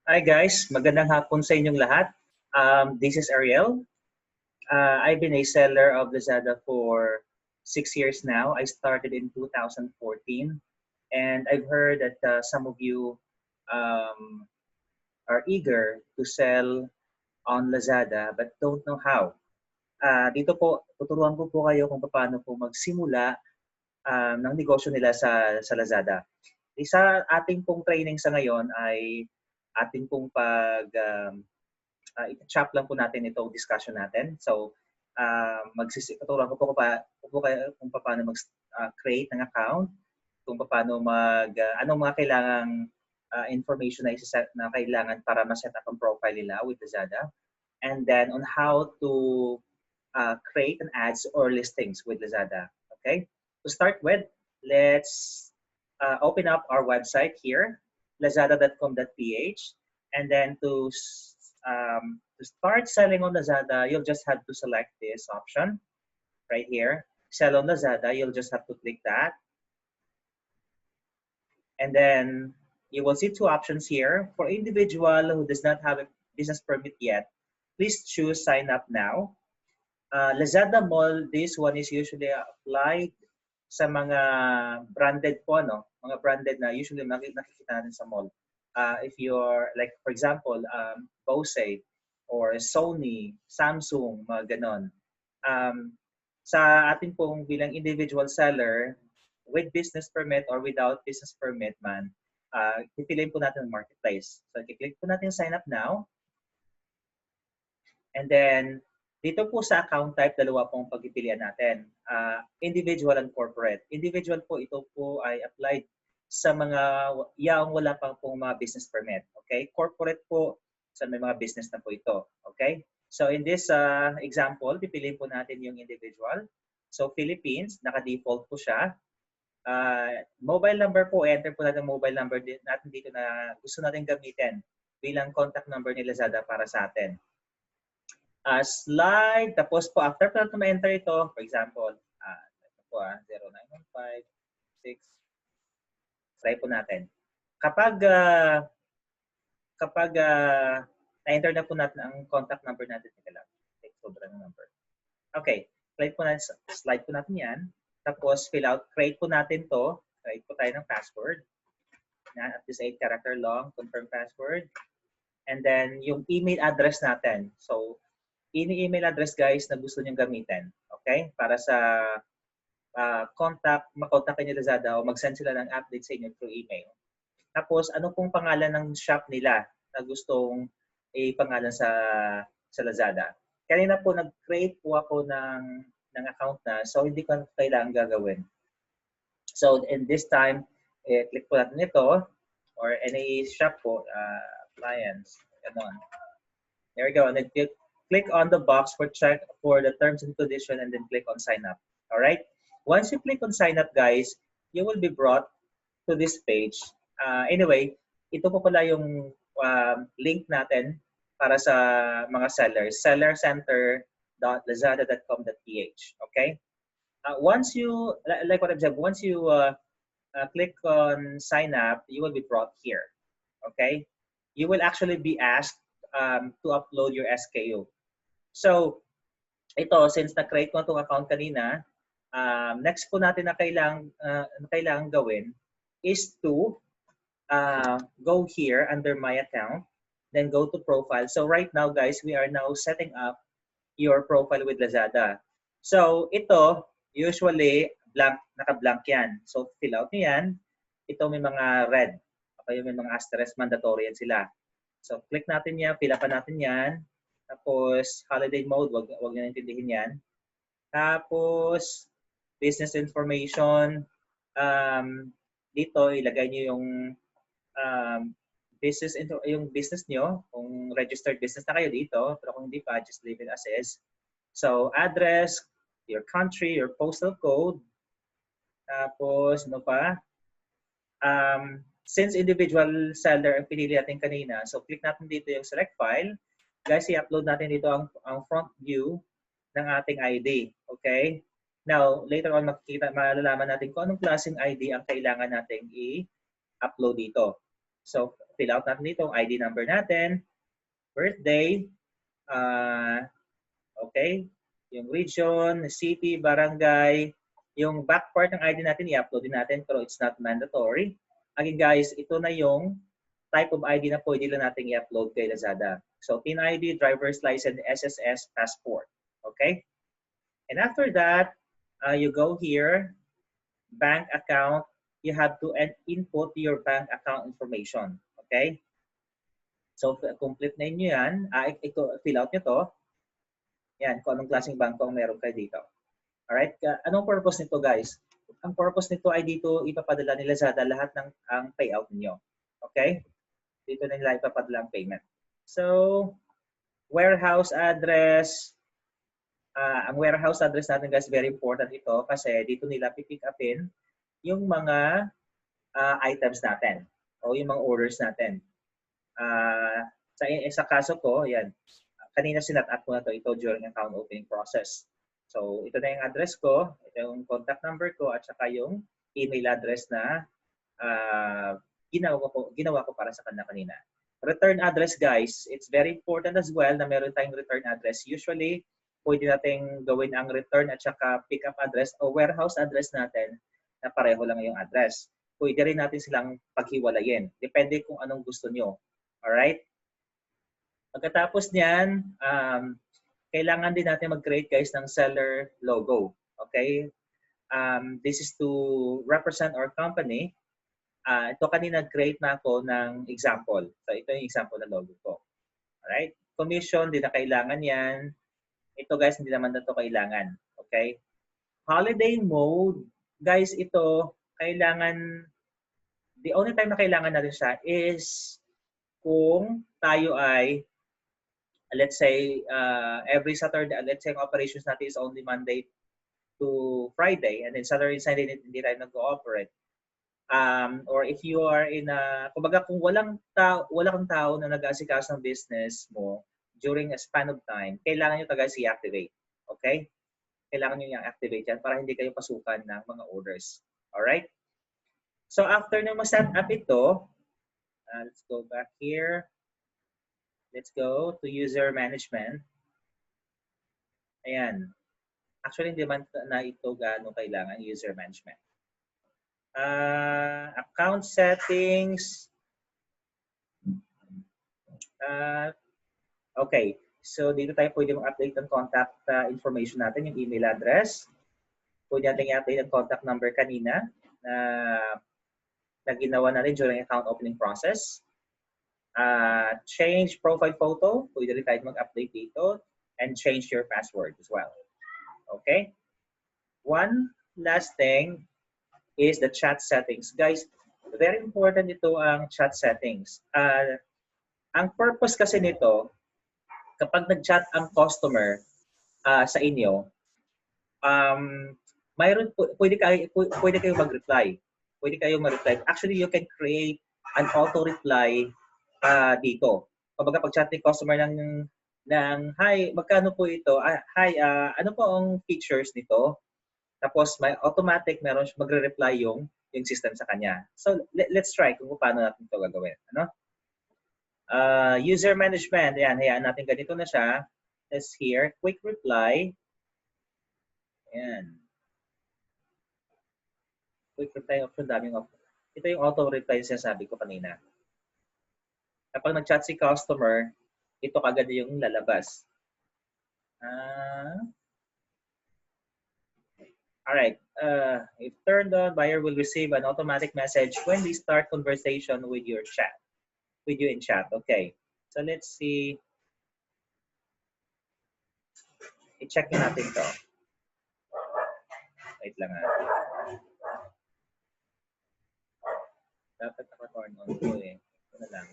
Hi guys, magandang hapon sa inyong lahat. This is Ariel. I've been a seller of Lazada for 6 years now. I started in 2014, and I've heard that some of you um, are eager to sell on Lazada but don't know how. Dito po, tuturuan ko po kayo kung paano po magsimula ng negosyo nila sa Lazada. Isa ating pong training sa ngayon ay ating pong i-chop lang po natin itong discussion natin. So, tuturuan ko po kayo kung paano mag-create ng account, kung paano anong mga kailangang information na kailangan para ma-set up ang profile nila with Lazada, and then on how to create an ads or listings with Lazada. Okay? To start with, let's open up our website here, lazada.com.ph, and then to start selling on Lazada, you'll just have to select this option right here, sell on Lazada. You'll just have to click that, and then you will see two options here. For individual who does not have a business permit yet, please choose sign up now. Lazada Mall, this one is usually applied sa mga branded po, no? Mga branded na usually nakikita natin sa mall. If you're, like, for example, Bose or Sony, Samsung, mga ganon. Sa atin pong bilang individual seller, with business permit or without business permit man, pipiliin po natin ang marketplace. So, i-click po natin sign up now. And then, dito po sa account type, dalawa pong pagpipilian natin. Individual and corporate. Individual po, ito po ay applied sa mga yaong wala pang pong mga business permit. Okay? Corporate po, sa may mga business na po ito. Okay? So in this example, pipiliin po natin yung individual. So Philippines, naka-default po siya. Mobile number po, enter po natin mobile number natin dito na gusto natin gamitin bilang contact number ni Lazada para sa atin. Slide, tapos po after po natin ma-enter ito, for example, ito po 09156, try po natin. Kapag na-enter na po natin ang contact number natin, sobrang number. Okay, slide po natin yan, tapos fill out, create po natin to, create po tayo ng password, at least 8 character long, confirm password, and then yung email address natin. So, email address guys na gusto niyong gamitin, okay? Para sa makontakin niyo Lazada o mag-send sila ng update sa inyo through email. Tapos ano pong pangalan ng shop nila na gustong ipangalan sa Lazada. Kanina po nag-create po ako ng account na, so hindi ko kailangan gagawin. So in this time, click po natin ito or any shop po, appliance, ganon. There we go. And then click on the box for check for the terms and conditions, and then click on sign up. All right. Once you click on sign up, guys, you will be brought to this page. Anyway, ito po pala yung link natin para sa mga sellers. sellercenter.lazada.com.ph. Okay. Once you, like what I've said, once you click on sign up, you will be brought here. Okay. You will actually be asked to upload your SKU. So, ito, since na-create ko itong account kanina, next po natin na kailangan gawin is to go here under my account, then go to profile. So right now, guys, we are now setting up your profile with Lazada. So ito, usually, naka-blank yan. So fill out nyo yan. Ito may mga red. Okay, may mga asterisk, mandatory yan sila. So click natin yan, fill up natin yan. Tapos, holiday mode, wag nyo naintindihin yan. Tapos, business information. Dito, ilagay nyo yung yung business nyo. Kung registered business na kayo dito. Pero kung hindi pa, just leave it as is. So, address, your country, your postal code. Tapos, ano pa? Since individual seller ang pinili natin kanina, so click natin dito yung select file. Guys, i-upload natin dito ang front view ng ating ID. Okay? Now, later on, malalaman natin kung anong klaseng ID ang kailangan natin i-upload dito. So, fill out natin dito ang ID number natin, birthday, okay, yung region, city, barangay, yung back part ng ID natin, i-upload din natin, pero it's not mandatory. Again guys, ito na yung type of ID na pwede lang natin i-upload kay Lazada. So, TIN ID, driver's license, SSS, passport. Okay? And after that, you go here, bank account, you have to input your bank account information. Okay? So, complete na inyo yan. Fill out nyo to. Yan, kung anong klaseng bangko ang meron kayo dito. Alright? Anong purpose nito, guys? Ang purpose nito ay dito ipapadala ni Lazada lahat ng ang payout niyo. Okay? Dito na nila ipapadala ang payment. So, warehouse address. Ang warehouse address natin, guys, very important ito kasi dito nila pipick upin yung mga items natin o yung mga orders natin. Sa kaso ko, yan, kanina sinat up ko na ito during account opening process. So, ito na yung address ko, ito yung contact number ko, at saka yung email address na ginawa ko para sa kanina. Return address, guys, it's very important as well na meron tayong return address. Usually, pwede natin gawin ang return at saka pick-up address o warehouse address natin na pareho lang yung address. Pwede rin natin silang paghiwalayin. Depende kung anong gusto nyo. Alright? Pagkatapos niyan, kailangan din natin mag-create, guys, ng seller logo. Okay? This is to represent our company. Ito kanina create na ako ng example. So, ito yung example na logo ko. Alright? Commission, di na kailangan yan. Ito, guys, hindi naman na ito kailangan. Okay? Holiday mode, guys, ito, kailangan, the only time na kailangan natin siya is kung tayo ay let's say, every Saturday, let's say, ang operations natin is only Monday to Friday, and then Saturday and Sunday, hindi tayo nag-ooperate. Or if you are in a, kumbaga, kung walang kang tao na nag-aasikaso ng business mo during a span of time, kailangan nyo guys i-activate. Okay? Kailangan nyo i-activate yan para hindi kayo pasukan ng mga orders. Alright? So, after nyo ma-set up ito, let's go back here. Let's go to user management. Ayan. Actually, hindi man na ito gaano kailangan user management. Account settings. Okay. So, dito tayo pwede mag-update ng contact information natin, yung email address. Pwede natin i-update ang contact number kanina na ginawa natin during account opening process. Change profile photo. Pwede rin tayo mag-update dito. And change your password as well. Okay? One last thing is the chat settings. Guys, very important ito ang chat settings. Ang purpose kasi nito, kapag nag-chat ang customer sa inyo, pwede kayo mag-reply. Pwede kayo mag-reply. Actually, you can create an auto-reply dito. Kapag pag-chat ni customer ng hi, magkano po ito? Hi, ano po ang features nito? Tapos may automatic meron siya magre-reply yung system sa kanya. So let's try kung paano natin ito gagawin, ano? User management, ayan, hayaan natin ganito na siya. Let's here, quick reply. Ayan. Quick reply option, daming option. Ito yung auto reply na sinasabi ko kanina. Kapag nag-chat si customer, ito kagad yung lalabas. Alright, if turned on, buyer will receive an automatic message when they start conversation with you in chat. Okay, so let's see. I-check natin to. Wait lang Dapat naka-turn on ko eh. Ito na lang.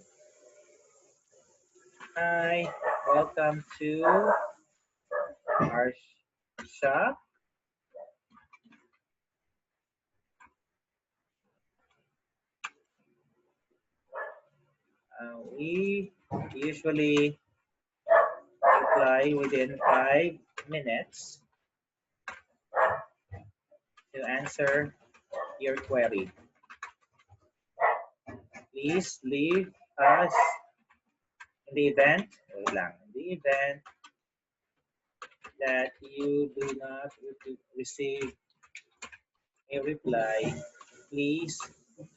Hi, welcome to our shop. We usually reply within 5 minutes to answer your query. Please leave us in the event, wait lang, in the event that you do not receive a reply, please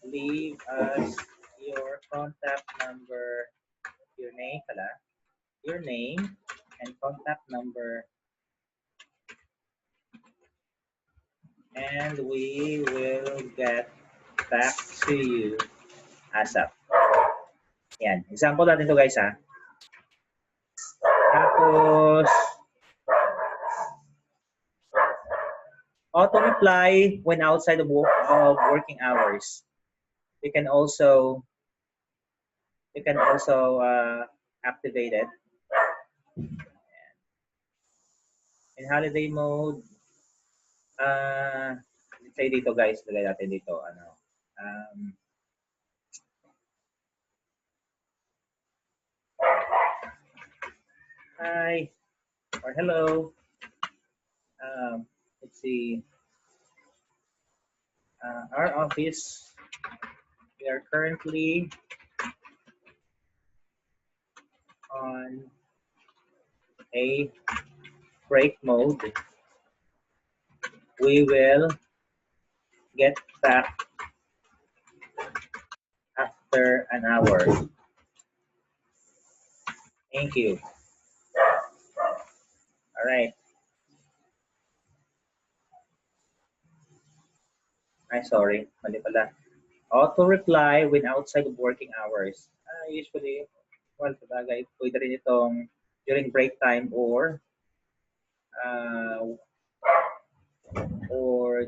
leave us your contact number, your name and contact number, and we will get back to you ASAP. Yan. Example natin to guys ha. Tapos, auto-reply when outside of working hours. You can also activate it. In holiday mode, let's say dito guys, lagay natin dito, hi, or hello. Let's see. Our office, we are currently on a break mode. We will get back after an hour. Thank you. All right. I'm sorry, mali pala. Auto-reply when outside of working hours. Usually, well, sabagay, pwede rin itong during break time or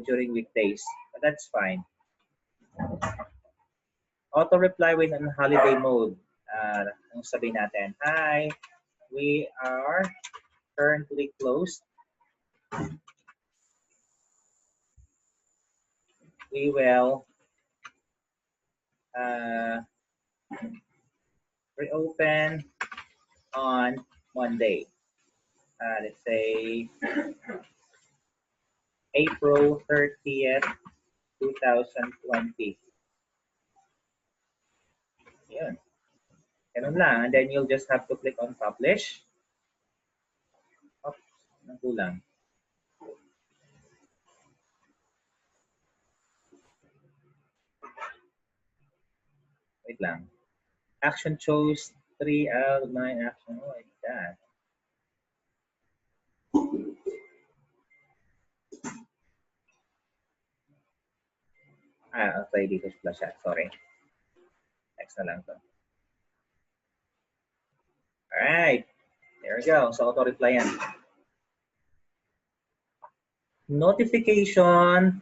during weekdays. But that's fine. Auto-reply when on holiday mode. Ang sabihin natin, hi, we are currently closed. We will reopen on Monday. Let's say April 30th, 2020. Yun. Ganun lang. And then you'll just have to click on publish. Oops, nagulang. Wait lang. Action chose 3 out of 9 action. Oh my God. Okay, dito siya. Sorry. Next na lang to. Alright. There we go. So, auto-reply yan. Notification.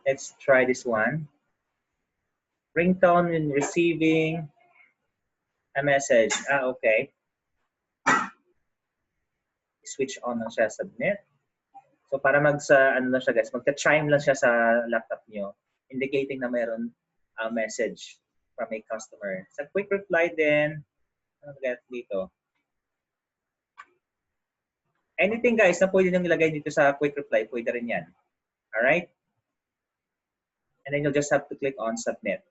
Let's try this one. Ringtone when receiving a message. Okay. Switch on lang siya, submit. So para ano lang siya guys, magka-chime lang siya sa laptop niyo, indicating na mayroon a message from a customer. Sa quick reply din, ano get dito? Anything guys na pwede nang ilagay dito sa quick reply, pwede rin yan. Alright? And then you'll just have to click on submit.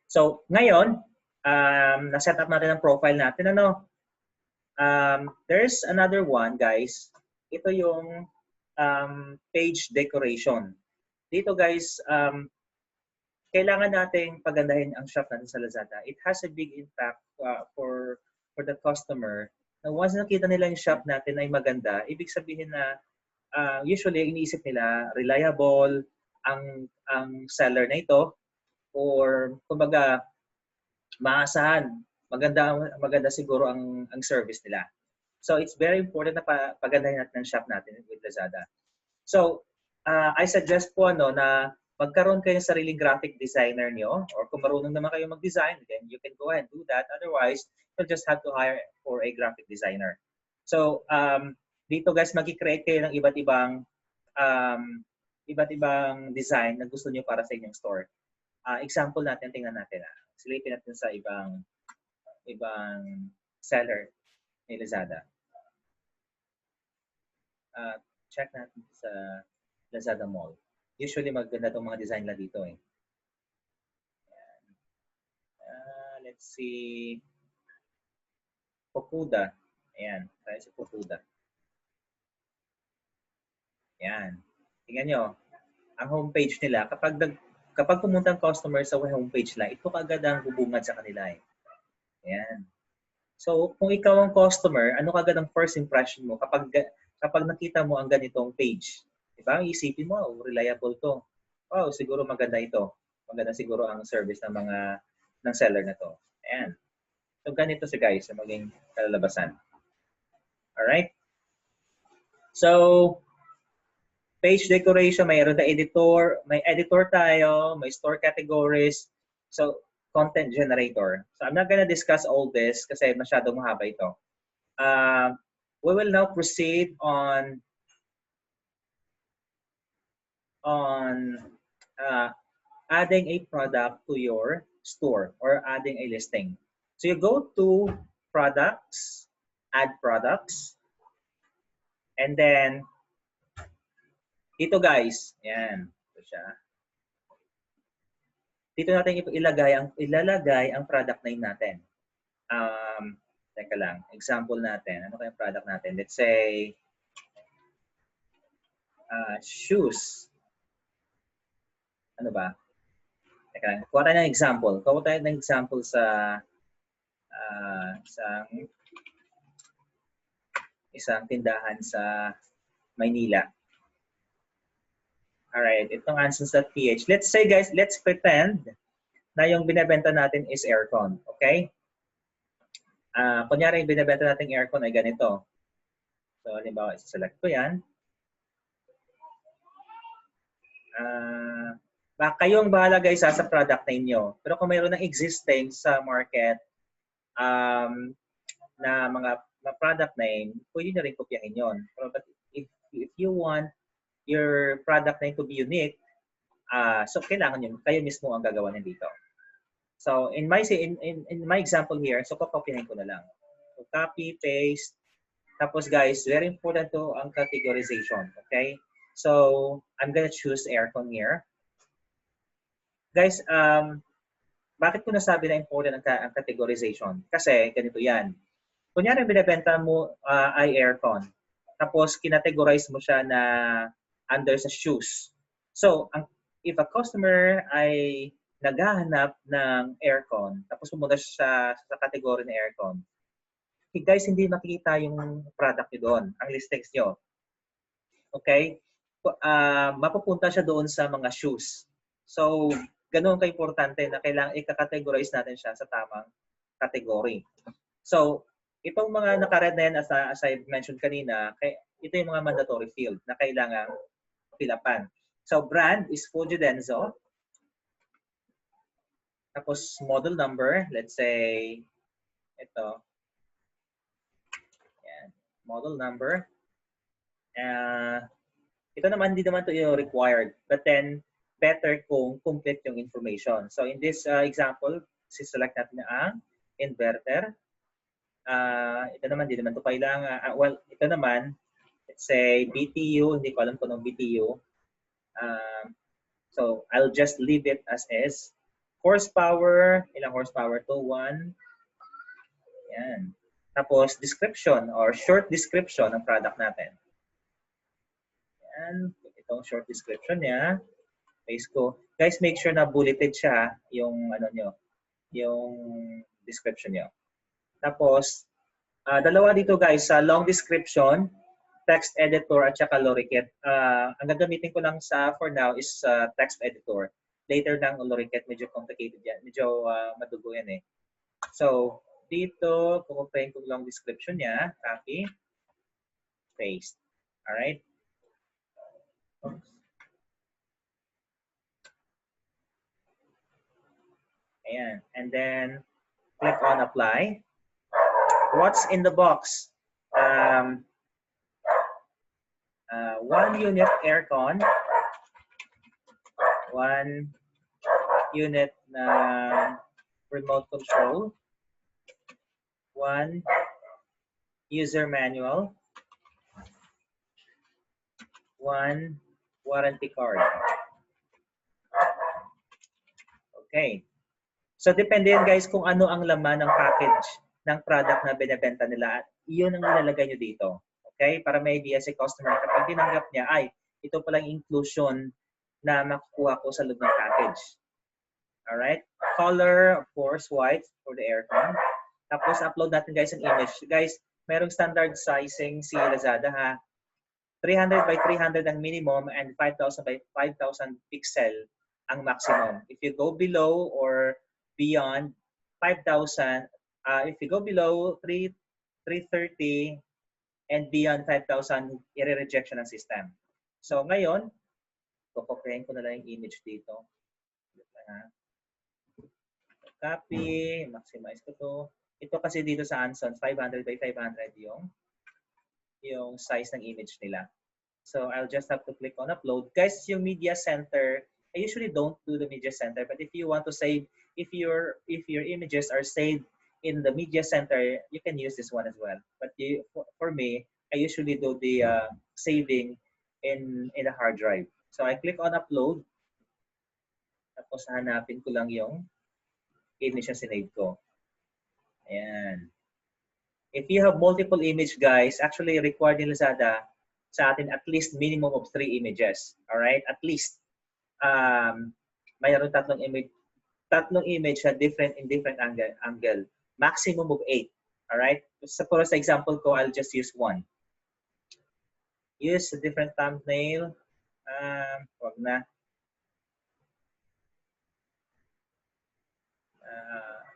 So ngayon, na-set up natin ang profile natin. There's another one guys. Ito yung page decoration. Dito guys, kailangan nating pagandahin ang shop natin sa Lazada. It has a big impact for the customer. Na once nakita nila yung shop natin ay maganda, ibig sabihin na usually iniisip nila reliable ang seller na ito, or kumbaga maasahan, maganda siguro ang service nila. So it's very important na pagandahin natin ang shop natin with Lazada. So I suggest po na magkaroon kayo ng sariling graphic designer niyo, or kung marunong naman kayo mag-design, then you can go ahead and do that. Otherwise, you'll just have to hire for a graphic designer. So dito guys, mag-create kayo ng iba't ibang design na gusto niyo para sa inyong store. Example natin, tingnan natin. Silipin natin sa ibang seller ni Lazada. Check natin sa Lazada Mall. Usually maganda itong mga design na dito eh. let's see. Fukuda. Ayan. Tayo si Fukuda. Ayan. Tingnan nyo. Ang homepage nila, kapag pumunta ang customer sa homepage nila, ito kagad ang bubungad sa kanila eh. Ayan. So, kung ikaw ang customer, ano kagad ang first impression mo kapag nakita mo ang ganitong page? Diba? Isipin mo, oh, reliable to. Oh, siguro maganda ito. Maganda siguro ang service ng seller na to. Ayan. So, ganito siya guys sa maging kalalabasan. Alright? So, page decoration, mayroon na editor. May editor tayo, may store categories. So, content generator. So, I'm not gonna discuss all this kasi masyadong mahaba ito. We will now proceed on adding a product to your store or adding a listing. So you go to products, add products, and then dito guys, yan, ito siya. Dito natin ilalagay ang product name natin. Teka lang, example natin. Ano kayang product natin? Let's say shoes. Ano ba? Teka lang, kuha tayo ng example. Kuha tayo ng example sa isang tindahan sa Maynila. Alright, itong answers.ph. Let's say guys, let's pretend na yung binebenta natin is aircon. Okay? Kunyari yung binebenta natin aircon ay ganito. So, halimbawa, select ko yan. Kayo ang bahala guys sa product name nyo. Pero kung mayroon ng existing sa market na mga product name, pwede nyo rin kopyahin yun. But if you want your product name to be unique, so kailangan yun, kayo mismo ang gagawa nyo dito. So in my example here, so kopyahin ko na lang. So copy, paste. Tapos guys, very important to ang categorization. Okay? So I'm gonna choose aircon here. Guys, bakit ko nasabi na important ang categorization? Kasi ganito yan. Kunyari binibenta mo ay aircon. Tapos kinategorize mo siya na under sa shoes. So, if a customer ay naghahanap ng aircon, tapos pumunta siya sa category ng aircon, guys, hindi makikita yung product nyo doon, ang listings nyo. Okay? Mapupunta siya doon sa mga shoes. So, ganoon ka-importante na kailangan i-categorize natin siya sa tamang category. So, itong mga naka-red na yan, as I mentioned kanina, ito yung mga mandatory field na kailangan pilapan. So, brand is Fuji Denso. Tapos, model number, let's say, ito. Yan. Model number. Ito naman, hindi naman ito yung required. But then, better kung complete yung information. So, in this example, select natin ang inverter. Ito naman, hindi naman ito kailangan. Well, ito naman, let's say BTU, hindi ko alam kung anong BTU. So, I'll just leave it as is. Horsepower, ilang horsepower to? 1. Yan. Tapos, description or short description ng product natin. Yan. Itong short description niya. Paste ko. Guys, make sure na bulleted siya yung ano nyo, yung description nyo. Tapos, dalawa dito guys, sa long description, text editor at saka Lorikit. Ang gagamitin ko lang for now is text editor. Later ng Lorikit, medyo complicated yan. Medyo madugo yan eh. So, dito, kukupain ko long description niya. Copy. Paste. Alright? Ayan. And then, click on apply. What's in the box? 1 unit aircon, 1 unit remote control, 1 user manual, 1 warranty card. Okay. So depende yan guys kung ano ang laman ng package ng product na binebenta nila at iyon ang ilalagay nyo dito. Okay? Para may idea si customer kapag tinanggap niya, ay, ito palang inclusion na makukuha ko sa loob ng package. Alright? Color, of course, white for the aircon. Tapos upload natin guys ang image. Guys, merong standard sizing si Lazada ha. 300 by 300 ang minimum and 5,000 by 5,000 pixel ang maximum. If you go below or beyond 5,000, if you go below 330 and beyond 5,000, i-reject siya ng system. So ngayon, kukopihin ko na lang yung image dito. Copy, maximize ko to. Ito kasi dito sa Ansons, 500 by 500 yung size ng image nila. So I'll just have to click on upload. Guys, yung media center, I usually don't do the media center, but if you want to save, if your images are saved in the media center, you can use this one as well. But for me, I usually do the saving in a hard drive. So I click on upload. Tapos hanapin ko lang yung image na sinave ko. Ayan. If you have multiple image, guys, actually required ni Lazada sa atin at least minimum of 3 images. Alright? At least. Mayroon tatlong image na different in different angle. Maximum of 8. Alright? So for sa example ko, I'll just use one. Use a different thumbnail. Wag na.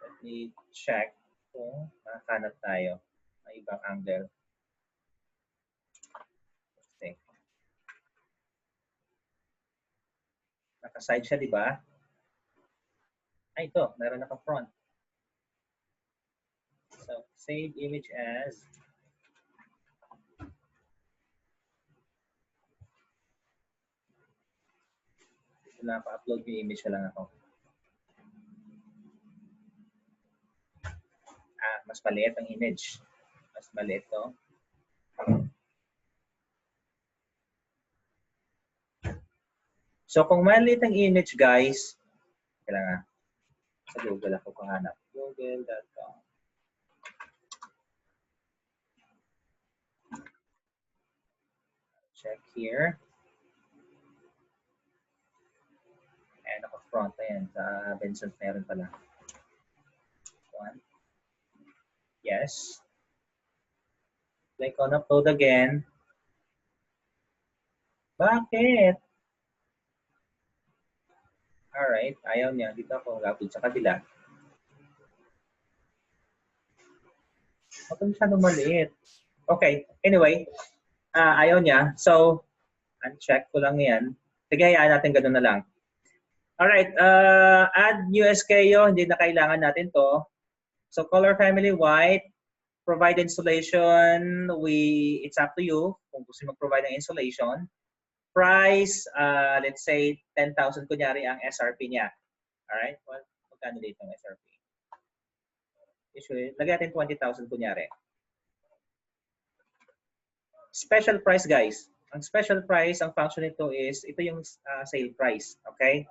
Let me check kung makakanap tayo ng ibang angle. Okay. Naka-side siya, di ba? Ay, ito. Meron naka-front. So, save image as napa-upload yung image na lang ako. Mas maliit ang image. Mas maliit to. So, kung maliit ang image, guys, kailangan sa Google ako kahanap. Google.com. Check here. And naka-front na yan. Sa Benson meron pala. One. Yes. Click on upload again. Bakit? Alright. Ayaw niya. Dito ako mag-upload sa kabila. Bakit masyadong maliit? Okay. Anyway. Ayaw niya. So, uncheck ko lang yan. Sige, hayaan natin ganun na lang. Alright. Add new SKU. Hindi na kailangan natin to. So, color family white. Provide installation. It's up to you kung gusto mag-provide ng installation. Price, let's say 10,000 kunyari ang SRP niya. Alright? Well, magkano dito ang SRP? Usually, lagyan natin 20,000 kunyari. Special price, guys. Ang special price, ang function nito is, ito yung sale price. Okay?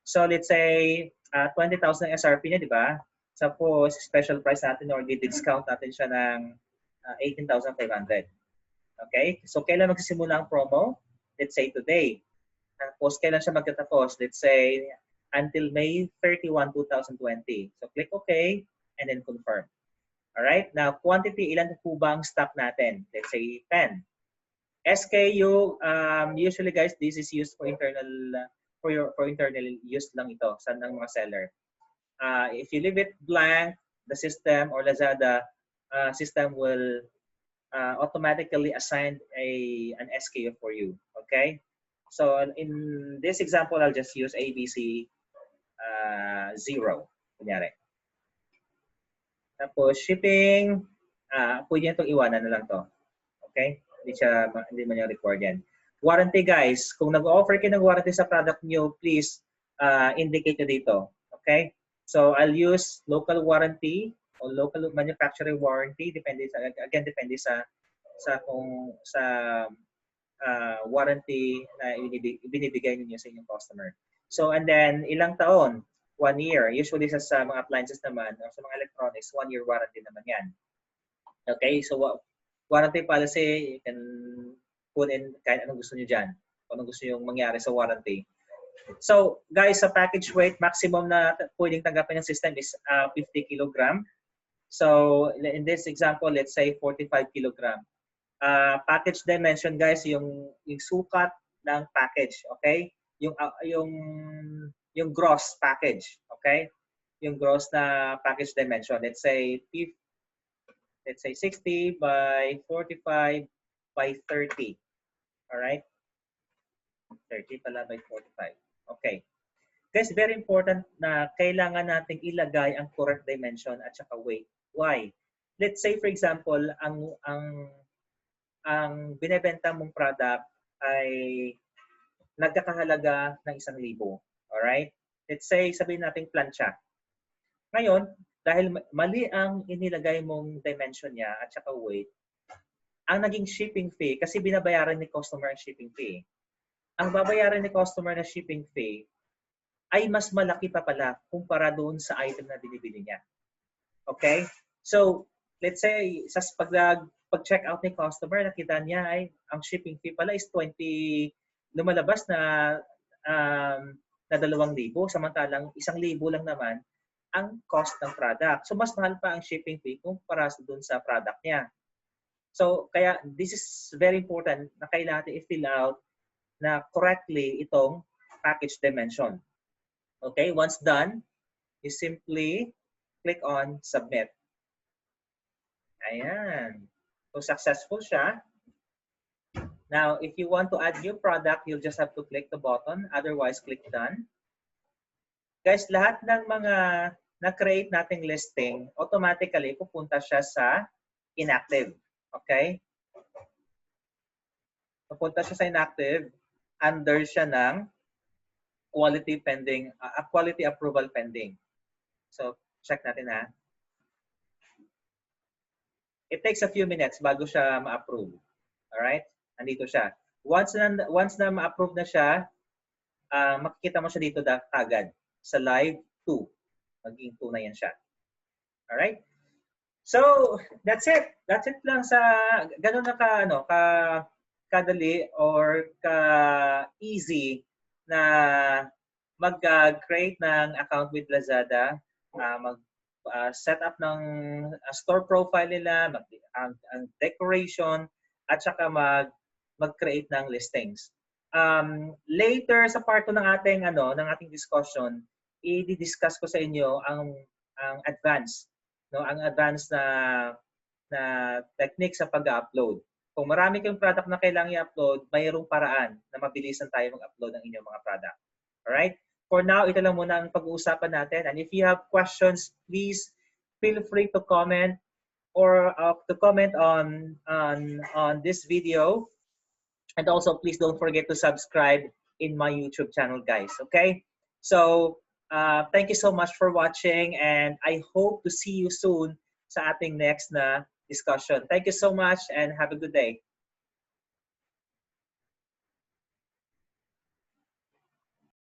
So, let's say 20,000 SRP niya, di ba? Suppose, special price natin or discount natin siya ng 18,500. Okay? So, kailan magsisimula ang promo? Let's say today. Tapos, kailan siya magtatapos? Let's say, until May 31, 2020. So, click OK, and then confirm. Alright? Now, quantity, ilan po ba ang stock natin? Let's say 10. SKU, usually guys, this is used for internal internal use lang ito sa ng mga seller. If you leave it blank, the system or Lazada system will automatically assign an SKU for you. Okay? So in this example, I'll just use ABC 0. Kunyari. Tapos shipping, pwede nyo itong iwanan na lang to. Okay? Hindi man yung record yan. Warranty guys, kung nag-offer kayo ng warranty sa product nyo, please indicate nyo dito. Okay? So I'll use local warranty o local manufacturing warranty. Depende sa warranty na binibigay niyo sa inyong customer. So and then ilang taon? 1 year. Usually sa mga appliances naman, o sa mga electronics, 1 year warranty naman yan. Okay, so warranty policy, you can put in kahit anong gusto nyo dyan. Kung anong gusto nyo mangyari sa warranty. So, guys, sa package weight, maximum na pwedeng tanggapin ng system is 50 kilogram. So, in this example, let's say 45 kilogram. Package dimension, guys, yung sukat ng package, okay? Yung gross package, okay? Yung gross na package dimension. Let's say 60 by 45 by 30. All right? 30 pala by 45. Okay. Guys, very important na kailangan nating ilagay ang correct dimension at saka weight. Why? Let's say, for example, ang binebenta mong product ay nagkakahalaga ng 1,000. Alright? Let's say, sabihin natin plancha. Ngayon, dahil mali ang inilagay mong dimension niya at saka weight, ang naging shipping fee, kasi binabayaran ni customer ang shipping fee. Ang babayaran ni customer na shipping fee ay mas malaki pa pala kumpara doon sa item na binibili niya. Okay? So, let's say, sa pag-check out ni customer, nakita niya ay ang shipping fee pala is 20, lumalabas na 2,000, samantalang 1,000 lang naman ang cost ng product. So, mas mahal pa ang shipping fee kumpara doon sa product niya. So, kaya this is very important na kailangan natin i-fill out na correctly itong package dimension. Okay, once done, you simply click on submit. Ayan. So, successful siya. Now, if you want to add new product, you'll just have to click the button. Otherwise, click done. Guys, lahat ng mga na-create nating listing, automatically pupunta siya sa inactive. Okay? Pupunta siya sa inactive. Under siya ng quality pending, quality approval pending. So, check natin ha. It takes a few minutes bago siya ma-approve. Alright? Nandito siya. Once na ma-approve na siya, makikita mo siya dito agad sa live 2. Maging 2 na yan siya. Alright? So, that's it. That's it lang sa ganun na kadali or ka-easy na mag-create ng account with Lazada, set up ng store profile nila, ang decoration, at saka mag-create ng listings. Later sa part 2 ng ating discussion, i-discuss ko sa inyo ang advanced, ang advanced na technique sa pag-upload. Kung marami kayong product na kailangan i-upload, mayroong paraan na mabilisan tayo mag-upload ng inyong mga product. Alright? For now, ito lang muna ang pag-uusapan natin. And if you have questions, please feel free to comment or to comment on this video. And also, please don't forget to subscribe in my YouTube channel, guys. Okay? So, thank you so much for watching, and I hope to see you soon sa ating next na discussion. Thank you so much and have a good day.